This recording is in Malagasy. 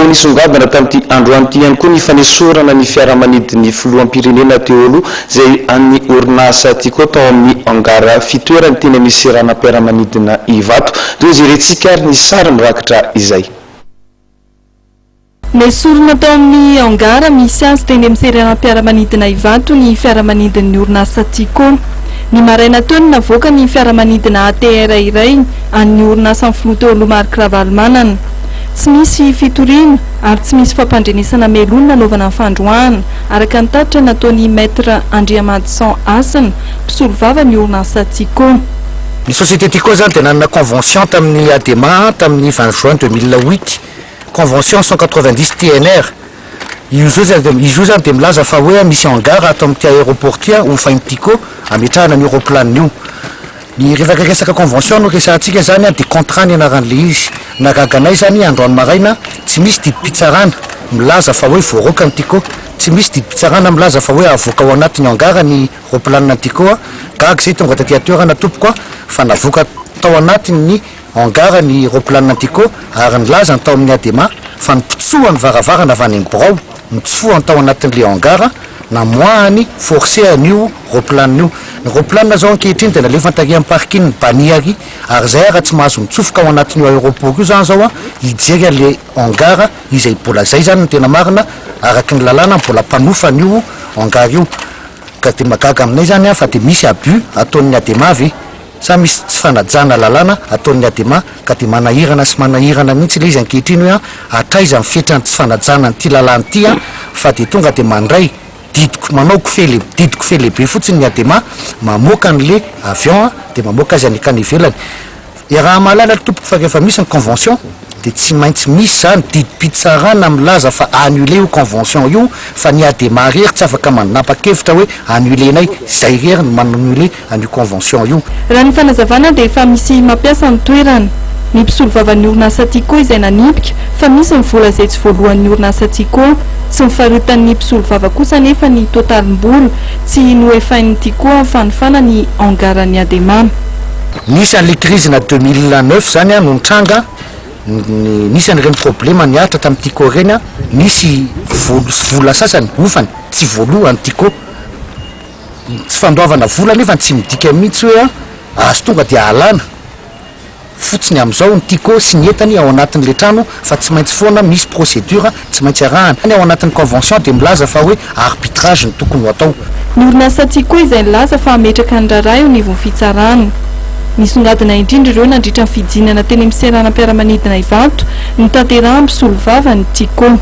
nisongadina tamin'ity androany ihany koa ny fanesorana ny fiaramanidiny filohampirenena teo aloha zay any orinasa ty koa tao amin'ny angara fitoerany teny misy ranam-piaramanidina Ivato. Toy izy irentsika ary ny sary mirakitra izay. Nesorina tao amin'ny angara misy azy teny amin'ny ranam-piaramanidina Ivato ny fiaramanidin'ny orinasa Tiko. Ny maraina teo ny navoaka ny fiaramanidina ATR iray any orinasa filoha teo aloha Marc Ravalomanana. Tsy misy fitoriana ary tsy misy fampandrenesana melona nanaovana fandroahana araka ny tatitra nataony maître Andriamadison Asina mpisolo vava ny orinasa Tiko. Ny société Tiko zany dia nanana convention tamin'ny ADEMA tamin'ny 20 juin 2008, convention 190 TNR. Io zany dia milaza fa hoe misy hangara atao amin'ity aéroportia ho fainy Tiko ametrahana ny aéroplanina io. Ny resaka convention no resahantsika zany dia contrat ny anaran'le izy. Nagaganay zany androany maraina tsy misy didim-pitsarana milaza fa hoe voaroaka ny Tiko, tsy misy didim-pitsarana milaza fa hoe avoaka ao anatin'ny hangara ny aéroplanina Tiko. Gaga zay tonga taty toerana tompoko fa navoaka tao anatin'ny hangara ny aéroplanina Tiko ary nilaza tao amin'ny ADEMA fa nipitsoa ny varavarana avy any Brao, nipitsoa tao anatin'le hangara namoahany forcé an'io aéroplanina io. Ny aéroplanina zao ankehitriny dia nalefa tary amin'ny parking ny Baniary ary zay raha tsy mahazo mitsofoka ao anatin'io aéroport io zany zao hijery le hangara izay mbola zay zany ny tena marina araky ny lalàna mbola mpanofa an'io hangara io. Ka dia magaga aminay zany fa dia misy abus ataon'ny ADEMA avy sa misy tsy fanajana lalàna ataon'ny ADEMA ka dia manahirana sy manahirana mihitsy le izy ankehitriny hoe hatraiza mifetrany tsy fanajana n'ity lalàna ity fa dia tonga dia mandray manao kofehy lehibe fotsiny ny ADEMA mamoaka an'le avion dia mamoaka azy anekany ivelany. Raha mahalala tompoko fa rehefa misy ny convention dia tsy maintsy misy zany didim-pitsarana milaza fa annulé io convention io fa ny ADEMA rery tsy afaka manapa-kevitra hoe annulenay zay rery ny manannulé an'io convention io. Raha ny fanazavana dia efa misy mampiasa ny toerana. Ny mpisolo vavan'ny orinasa Tiko izay nanipika fa misy ny vola izay tsy voalohan'ny orinasa Tiko, tsy mifarotan'ny mpisolo vava kosa nefa ny totalim-bola tsy noefain'ny Tiko amin'ny fanofana ny hangaran'ny ADEMA. Nisy an'le crise na 2009 zany no nitranga, nisy an'ireny problema niaritra tamin'ny Tiko reny nisy vola sasany ofany tsy voalohany Tiko, tsy fandoavana vola nefa tsy midika mihitsy hoe azo tonga dia alana fotsiny amin'izao ny Tiko sy ny entany ao anatin'le trano fa tsy maintsy foana misy procédure tsy maintsy arahana ao anatin'ny convention dia milaza fa hoe arbitrage ny tokony ho atao. Ny orinasa Tiko izay nilaza fa ametraka ny raharaha eo ny voafitsarana. Nisongadina indrindra ireo nandritra ny fidinana teny amin'ny ranam-piaramanidina Ivato ny tanteraha mpisolo vava ny Tiko.